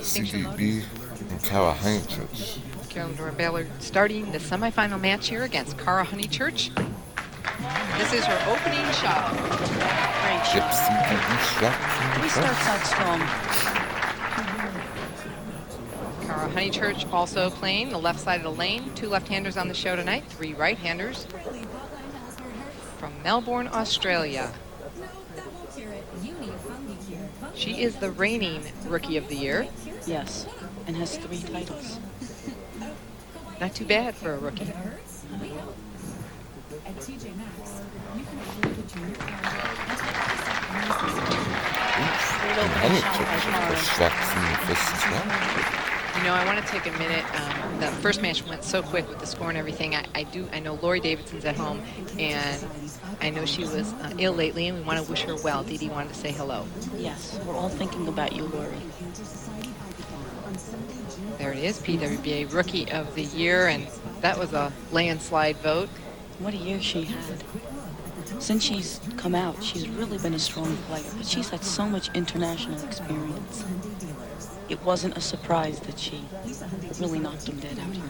CDB and Cara Honeychurch. Carolyn Dorin Ballard starting the semifinal match here against Cara Honeychurch. This is her opening shot. Great Yep, shot. CDB shot. He starts out strong. Cara Honeychurch also playing the left side of the lane. 2 left-handers on the show tonight, 3 right-handers from Melbourne, Australia. She is the reigning Rookie of the Year. Yes, and has 3 titles. Not too bad for a rookie. You know, I want to take a minute. The first match went so quick with the score and everything. I know Lori Davidson's at home, and I know she was ill lately, and we want to wish her well. Dee Dee wanted to say hello. Yes, we're all thinking about you, Lori. There it is, PWBA Rookie of the Year, and that was a landslide vote. What a year she had. Since she's come out, she's really been a strong player, but she's had so much international experience. It wasn't a surprise that she really knocked them dead out here.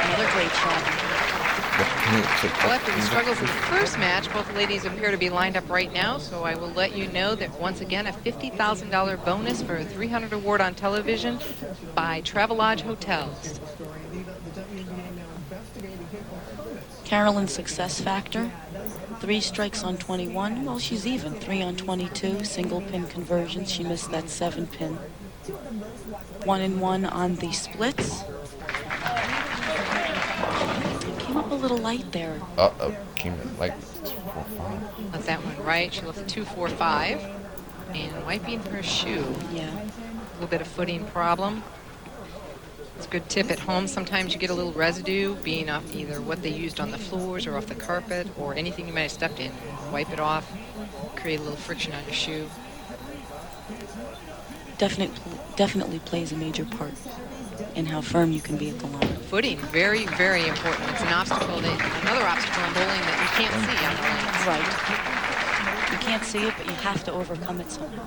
Another great shot. Well, after the struggles of the first match, both ladies appear to be lined up right now, so I will let you know that once again a $50,000 bonus for a $300 award on television by Travelodge Hotels. Carolyn's success factor, 3 strikes on 21. Well, she's even. 3 on 22. Single pin conversions. She missed that 7 pin. 1 and 1 on the splits. Came up a little light there. Came in like 2-4-5. Got that one right. She left a 2-4-5. And wiping her shoe. Yeah. A little bit of footing problem. It's a good tip at home. Sometimes you get a little residue being off either what they used on the floors or off the carpet or anything you might have stepped in. Wipe it off, create a little friction on your shoe. Definitely plays a major part in how firm you can be at the line. Footing, very, very important. It's an obstacle, another obstacle in bowling that you can't see on the lanes. Right. You can't see it, but you have to overcome it somehow.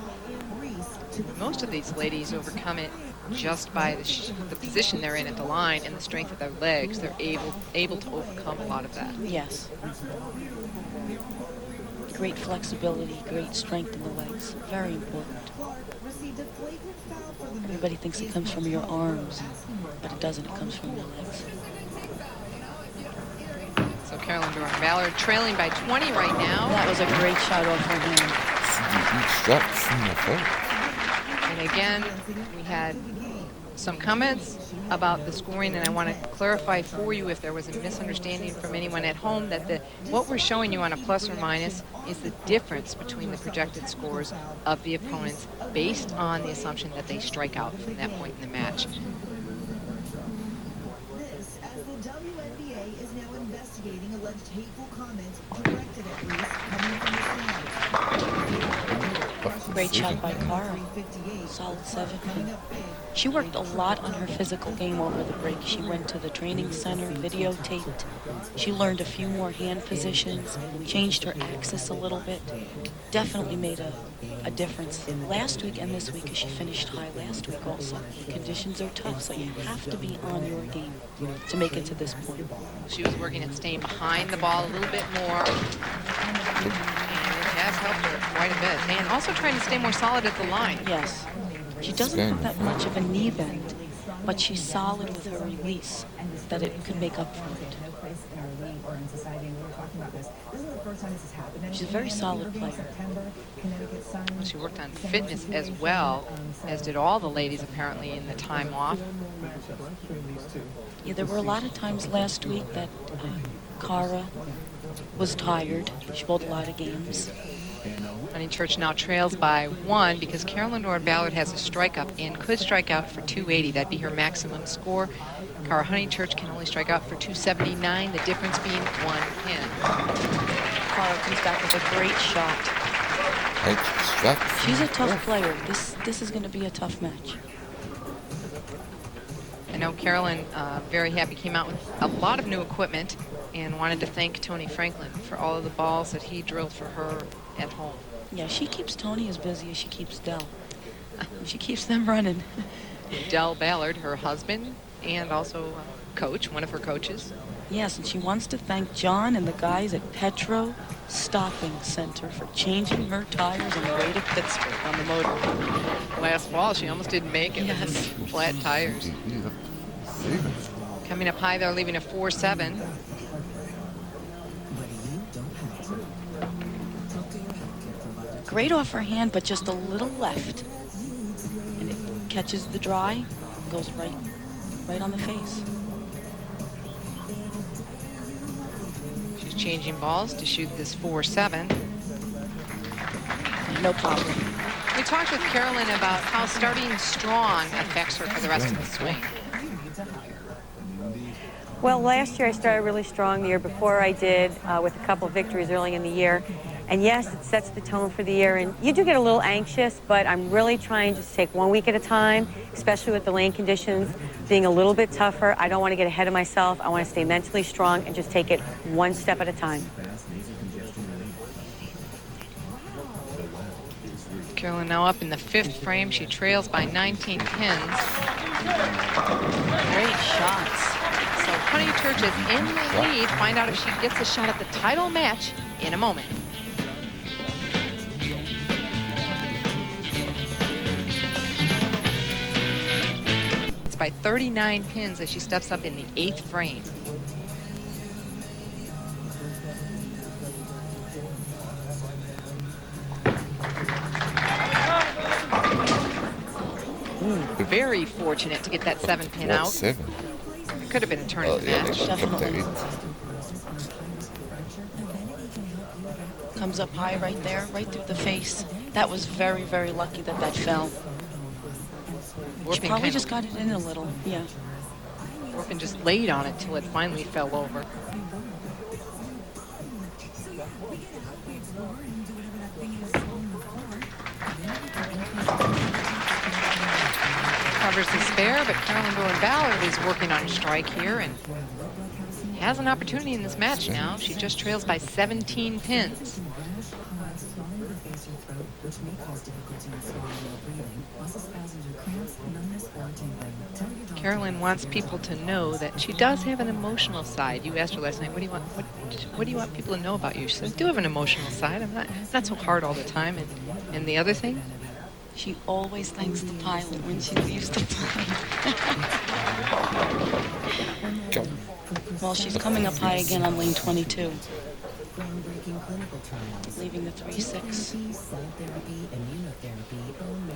Most of these ladies overcome it just by the position they're in at the line and the strength of their legs. They're able to overcome a lot of that. Yes. Great flexibility, great strength in the legs. Very important. Everybody thinks it comes from your arms, but it doesn't. It comes from your legs. So Carolyn Dorin Ballard trailing by 20 right now. That was a great shot off her hand. And again, we had some comments about the scoring, and I want to clarify for you if there was a misunderstanding from anyone at home that what we're showing you on a plus or minus is the difference between the projected scores of the opponents based on the assumption that they strike out from that point in the match. Great shot by Cara. Solid 7 pin. She worked a lot on her physical game over the break. She went to the training center, videotaped. She learned a few more hand positions, changed her axis a little bit. Definitely made a difference last week and this week, as she finished high last week also. The conditions are tough, so you have to be on your game to make it to this point. She was working at staying behind the ball a little bit more. Has helped her quite a bit, and also trying to stay more solid at the line. Yes. She doesn't have that much of a knee bend, but she's solid with her release, that it could make up for it. She's a very solid player. She worked on fitness as well, as did all the ladies apparently in the time off. Yeah, there were a lot of times last week that Cara was tired. She bowled a lot of games. Honeychurch now trails by 1 because Carolyn Dorin Ballard has a strike up and could strike out for 280. That'd be her maximum score. Cara Honeychurch can only strike out for 279, the difference being 1 pin. Cara comes back with a great shot. She's a tough player. This is going to be a tough match. I know Carolyn, very happy, came out with a lot of new equipment and wanted to thank Tony Franklin for all of the balls that he drilled for her at home. Yeah, she keeps Tony as busy as she keeps Dell. She keeps them running. Del Ballard, her husband, and also coach, one of her coaches. Yes, and she wants to thank John and the guys at Petro Stopping Center for changing her tires on the way to Pittsburgh on the motor. Last fall, she almost didn't make it. Yes. Flat tires. Coming up high, they're leaving a 4-7. Great off her hand, but just a little left. And it catches the dry, goes right on the face. She's changing balls to shoot this 4-7. No problem. We talked with Carolyn about how starting strong affects her for the rest of the swing. Well, last year I started really strong. The year before I did, with a couple of victories early in the year. And yes, it sets the tone for the year. And you do get a little anxious, but I'm really trying to just take 1 week at a time, especially with the lane conditions being a little bit tougher. I don't want to get ahead of myself. I want to stay mentally strong and just take it one step at a time. Carolyn now up in the 5th frame. She trails by 19 pins. Great shots. So Honeychurch is in the lead. Find out if she gets a shot at the title match in a moment. It's by 39 pins as she steps up in the 8th frame. Very fortunate to get that 7-pin out. 7. It could have been a turn in the match. Definitely. Comes up high right there, right through the face. That was very, very lucky that that fell. She probably just got it in a little, yeah. Orphan just laid on it till it finally fell over. Covers the spare, but Carolyn Ballard is working on a strike here and has an opportunity in this match now. She just trails by 17 pins. Carolyn wants people to know that she does have an emotional side. You asked her last night, what do you want people to know about you? She says, I do have an emotional side. I'm not so hard all the time. And the other thing? She always thanks the pilot when she leaves the plane. Well, she's coming up high again on lane 22. Leaving the 3-6.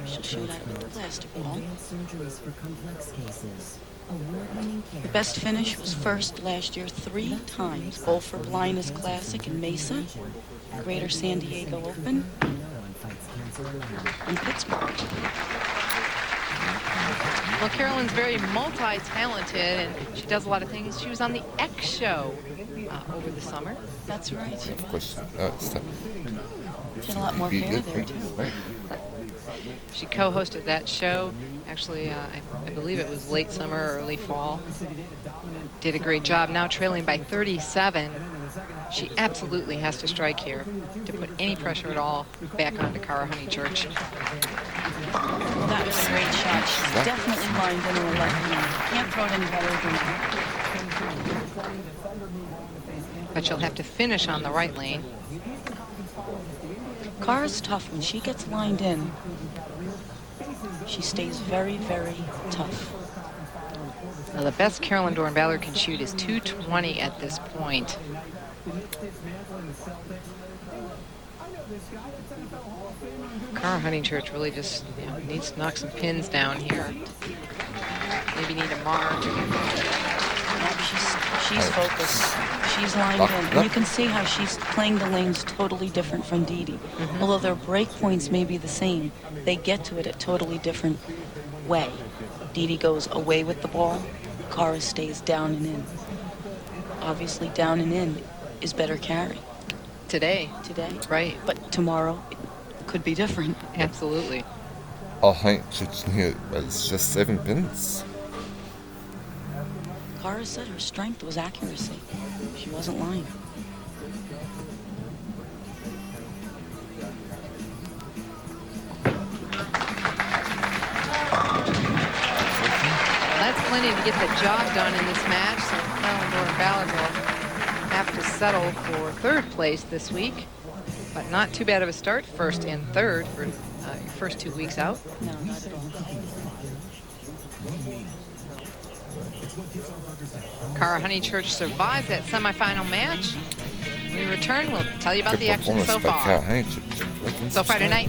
She'll shoot at it with the blaster ball. The best finish was first last year 3 times. Both for Blindness Classic in Mesa, Greater San Diego Open, and Pittsburgh. Well, Carolyn's very multi-talented, and she does a lot of things. She was on the X Show over the summer. That's right. Of course. She had a lot more hair there, too. She co-hosted that show. Actually, I believe it was late summer or early fall. Did a great job. Now trailing by 37. She absolutely has to strike here to put any pressure at all back onto Cara Honeychurch. That was a great shot. She's definitely lined in her left hand. Can't throw it any better than that. But she'll have to finish on the right lane. Cara's tough. When she gets lined in, she stays very, very tough. Now, the best Carolyn Ballard can shoot is 220 at this point. Cara Honeychurch really just needs to knock some pins down here. Maybe need a mark. She's focused. She's lined in. And you can see how she's playing the lanes totally different from Didi. Although their break points may be the same, they get to it a totally different way. Didi goes away with the ball. Cara stays down and in. Obviously, down and in is better carry. Today. Right. But tomorrow, it could be different. Absolutely. Oh, Honeychurch here. It's just 7 pins. Cara said her strength was accuracy. She wasn't lying. opportunity to get the job done in this match, so Carolyn, Dorin, Ballard will have to settle for third place this week. But not too bad of a start, first and third for your first 2 weeks out. No, not at all. Cara Honeychurch survives that semifinal match. When we return, we'll tell you about the action so far. So far tonight,